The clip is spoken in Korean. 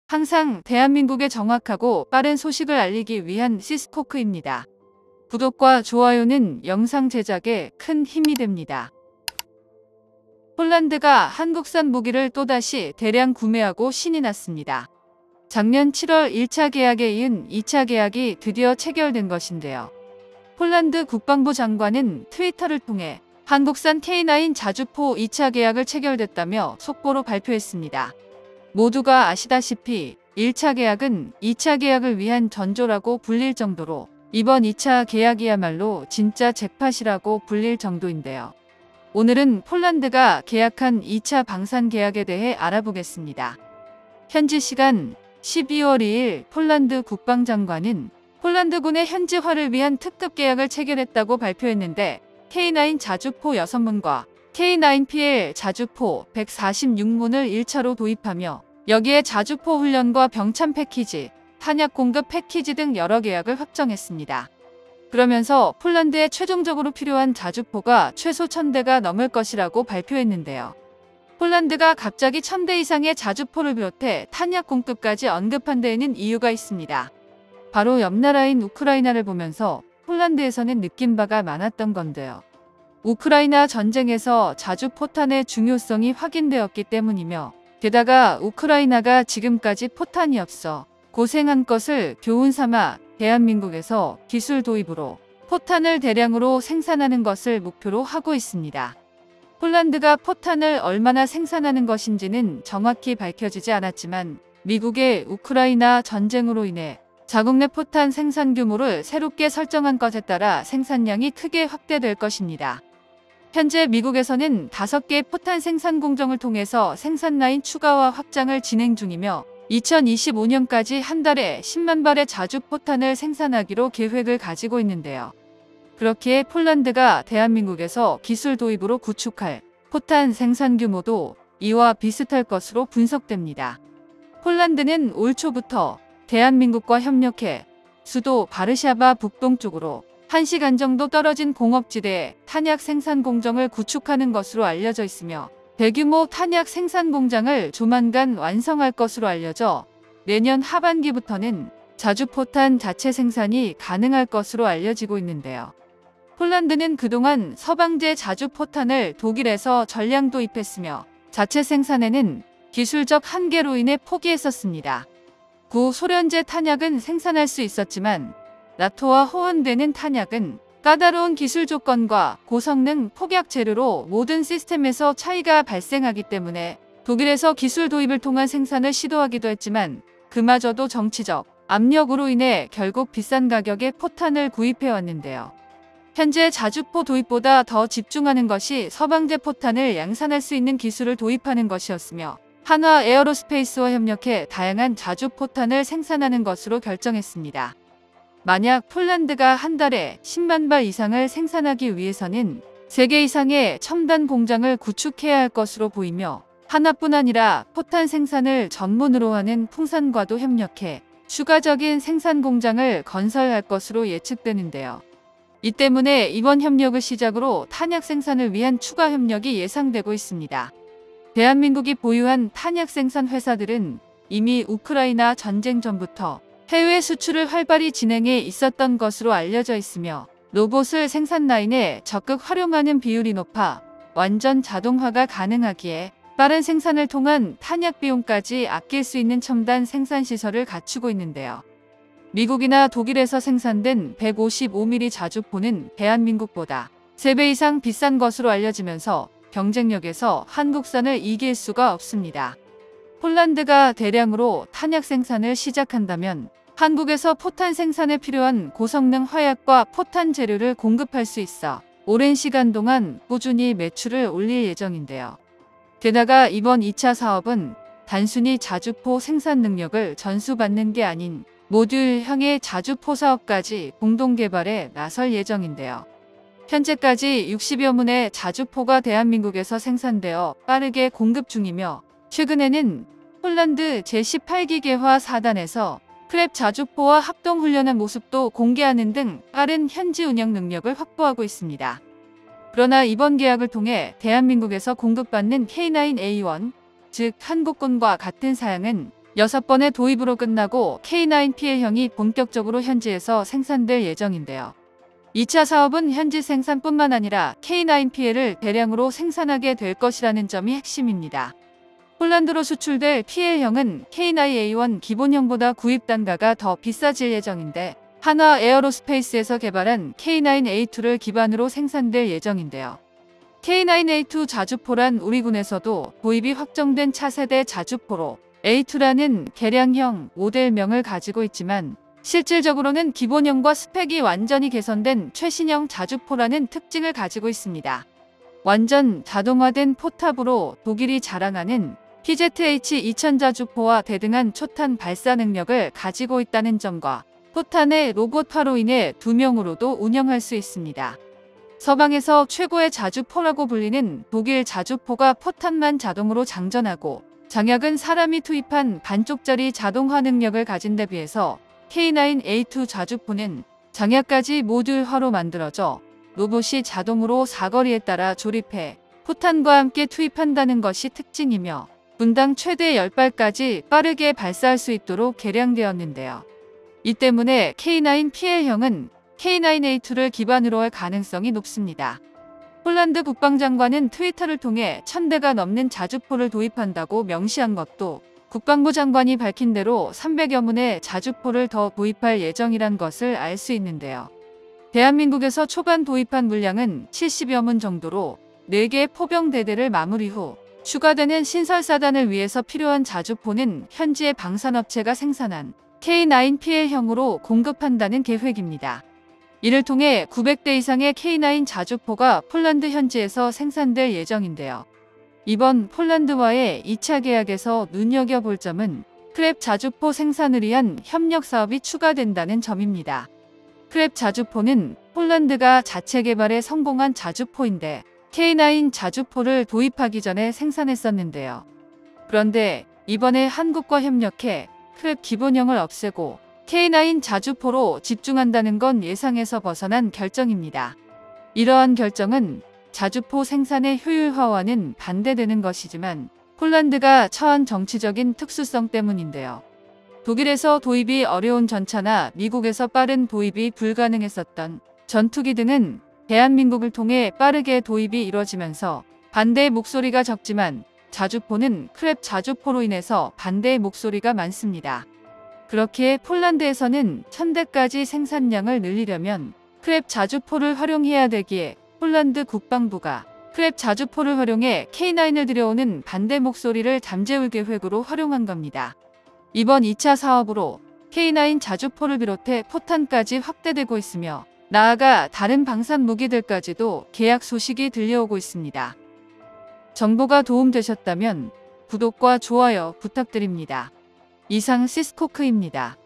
항상 대한민국에 정확하고 빠른 소식을 알리기 위한 시스코크입니다. 구독과 좋아요는 영상 제작에 큰 힘이 됩니다. 폴란드가 한국산 무기를 또다시 대량 구매하고 신이 났습니다. 작년 7월 1차 계약에 이은 2차 계약이 드디어 체결된 것인데요. 폴란드 국방부 장관은 트위터를 통해 한국산 K9 자주포 2차 계약을 체결됐다며 속보로 발표했습니다. 모두가 아시다시피 1차 계약은 2차 계약을 위한 전조라고 불릴 정도로 이번 2차 계약이야말로 진짜 잭팟이라고 불릴 정도인데요. 오늘은 폴란드가 계약한 2차 방산 계약에 대해 알아보겠습니다. 현지 시간 12월 2일 폴란드 국방장관은 폴란드군의 현지화를 위한 특급 계약을 체결했다고 발표했는데 K9 자주포 6문과 K9PL 자주포 146문을 1차로 도입하며 여기에 자주포 훈련과 병참 패키지, 탄약 공급 패키지 등 여러 계약을 확정했습니다. 그러면서 폴란드에 최종적으로 필요한 자주포가 최소 1000대가 넘을 것이라고 발표했는데요. 폴란드가 갑자기 1000대 이상의 자주포를 비롯해 탄약 공급까지 언급한 데에는 이유가 있습니다. 바로 옆 나라인 우크라이나를 보면서 폴란드에서는 느낀 바가 많았던 건데요. 우크라이나 전쟁에서 자주포탄의 중요성이 확인되었기 때문이며 게다가 우크라이나가 지금까지 포탄이 없어 고생한 것을 교훈 삼아 대한민국에서 기술 도입으로 포탄을 대량으로 생산하는 것을 목표로 하고 있습니다. 폴란드가 포탄을 얼마나 생산하는 것인지는 정확히 밝혀지지 않았지만 미국의 우크라이나 전쟁으로 인해 자국 내 포탄 생산 규모를 새롭게 설정한 것에 따라 생산량이 크게 확대될 것입니다. 현재 미국에서는 5개 포탄 생산 공정을 통해서 생산 라인 추가와 확장을 진행 중이며 2025년까지 한 달에 10만 발의 자주포탄을 생산하기로 계획을 가지고 있는데요. 그렇기에 폴란드가 대한민국에서 기술 도입으로 구축할 포탄 생산 규모도 이와 비슷할 것으로 분석됩니다. 폴란드는 올 초부터 대한민국과 협력해 수도 바르샤바 북동쪽으로 1시간 정도 떨어진 공업지대에 탄약 생산 공정을 구축하는 것으로 알려져 있으며 대규모 탄약 생산 공장을 조만간 완성할 것으로 알려져 내년 하반기부터는 자주포탄 자체 생산이 가능할 것으로 알려지고 있는데요. 폴란드는 그동안 서방제 자주포탄을 독일에서 전량 도입했으며 자체 생산에는 기술적 한계로 인해 포기했었습니다. 구소련제 탄약은 생산할 수 있었지만 나토와 호환되는 탄약은 까다로운 기술 조건과 고성능 폭약 재료로 모든 시스템에서 차이가 발생하기 때문에 독일에서 기술 도입을 통한 생산을 시도하기도 했지만 그마저도 정치적 압력으로 인해 결국 비싼 가격에 포탄을 구입해왔는데요. 현재 자주포 도입보다 더 집중하는 것이 서방제 포탄을 양산할 수 있는 기술을 도입하는 것이었으며 한화 에어로스페이스와 협력해 다양한 자주포탄을 생산하는 것으로 결정했습니다. 만약 폴란드가 한 달에 10만 발 이상을 생산하기 위해서는 3개 이상의 첨단 공장을 구축해야 할 것으로 보이며 하나뿐 아니라 포탄 생산을 전문으로 하는 풍산과도 협력해 추가적인 생산 공장을 건설할 것으로 예측되는데요. 이 때문에 이번 협력을 시작으로 탄약 생산을 위한 추가 협력이 예상되고 있습니다. 대한민국이 보유한 탄약 생산 회사들은 이미 우크라이나 전쟁 전부터 해외 수출을 활발히 진행해 있었던 것으로 알려져 있으며 로봇을 생산 라인에 적극 활용하는 비율이 높아 완전 자동화가 가능하기에 빠른 생산을 통한 탄약 비용까지 아낄 수 있는 첨단 생산 시설을 갖추고 있는데요. 미국이나 독일에서 생산된 155mm 자주포는 대한민국보다 3배 이상 비싼 것으로 알려지면서 경쟁력에서 한국산을 이길 수가 없습니다. 폴란드가 대량으로 탄약 생산을 시작한다면 한국에서 포탄 생산에 필요한 고성능 화약과 포탄 재료를 공급할 수 있어 오랜 시간 동안 꾸준히 매출을 올릴 예정인데요. 게다가 이번 2차 사업은 단순히 자주포 생산 능력을 전수받는 게 아닌 모듈형의 자주포 사업까지 공동 개발에 나설 예정인데요. 현재까지 60여 문의 자주포가 대한민국에서 생산되어 빠르게 공급 중이며 최근에는 폴란드 제18기계화 4단에서 크랩 자주포와 합동훈련한 모습도 공개하는 등 빠른 현지 운영 능력을 확보하고 있습니다. 그러나 이번 계약을 통해 대한민국에서 공급받는 K9A1, 즉 한국군과 같은 사양은 6번의 도입으로 끝나고 K9PL형이 본격적으로 현지에서 생산될 예정인데요. 2차 사업은 현지 생산뿐만 아니라 K9PL을 대량으로 생산하게 될 것이라는 점이 핵심입니다. 폴란드로 수출될 PL형은 K9A1 기본형보다 구입 단가가 더 비싸질 예정인데 한화 에어로스페이스에서 개발한 K9A2를 기반으로 생산될 예정인데요. K9A2 자주포란 우리군에서도 도입이 확정된 차세대 자주포로 A2라는 개량형 모델명을 가지고 있지만 실질적으로는 기본형과 스펙이 완전히 개선된 최신형 자주포라는 특징을 가지고 있습니다. 완전 자동화된 포탑으로 독일이 자랑하는 PZH-2000 자주포와 대등한 초탄 발사 능력을 가지고 있다는 점과 포탄의 로봇화로 인해 2명으로도 운영할 수 있습니다. 서방에서 최고의 자주포라고 불리는 독일 자주포가 포탄만 자동으로 장전하고 장약은 사람이 투입한 반쪽짜리 자동화 능력을 가진 데 비해서 K9A2 자주포는 장약까지 모듈화로 만들어져 로봇이 자동으로 사거리에 따라 조립해 포탄과 함께 투입한다는 것이 특징이며 분당 최대 10발까지 빠르게 발사할 수 있도록 개량되었는데요. 이 때문에 K9PL형은 K9A2를 기반으로 할 가능성이 높습니다. 폴란드 국방장관은 트위터를 통해 1000대가 넘는 자주포를 도입한다고 명시한 것도 국방부 장관이 밝힌 대로 300여 문의 자주포를 더 도입할 예정이란 것을 알 수 있는데요. 대한민국에서 초반 도입한 물량은 70여 문 정도로 4개 포병대대를 마무리 후 추가되는 신설사단을 위해서 필요한 자주포는 현지의 방산업체가 생산한 K9PL형으로 공급한다는 계획입니다. 이를 통해 900대 이상의 K9 자주포가 폴란드 현지에서 생산될 예정인데요. 이번 폴란드와의 2차 계약에서 눈여겨볼 점은 크랩 자주포 생산을 위한 협력 사업이 추가된다는 점입니다. 크랩 자주포는 폴란드가 자체 개발에 성공한 자주포인데 K9 자주포를 도입하기 전에 생산했었는데요. 그런데 이번에 한국과 협력해 크랩 기본형을 없애고 K9 자주포로 집중한다는 건 예상에서 벗어난 결정입니다. 이러한 결정은 자주포 생산의 효율화와는 반대되는 것이지만 폴란드가 처한 정치적인 특수성 때문인데요. 독일에서 도입이 어려운 전차나 미국에서 빠른 도입이 불가능했었던 전투기 등은 대한민국을 통해 빠르게 도입이 이뤄지면서 반대의 목소리가 적지만 자주포는 크랩 자주포로 인해서 반대의 목소리가 많습니다. 그렇기에 폴란드에서는 1000대까지 생산량을 늘리려면 크랩 자주포를 활용해야 되기에 폴란드 국방부가 크랩 자주포를 활용해 K9을 들여오는 반대 목소리를 잠재울 계획으로 활용한 겁니다. 이번 2차 사업으로 K9 자주포를 비롯해 포탄까지 확대되고 있으며 나아가 다른 방산 무기들까지도 계약 소식이 들려오고 있습니다. 정보가 도움되셨다면 구독과 좋아요 부탁드립니다. 이상 시스코크입니다.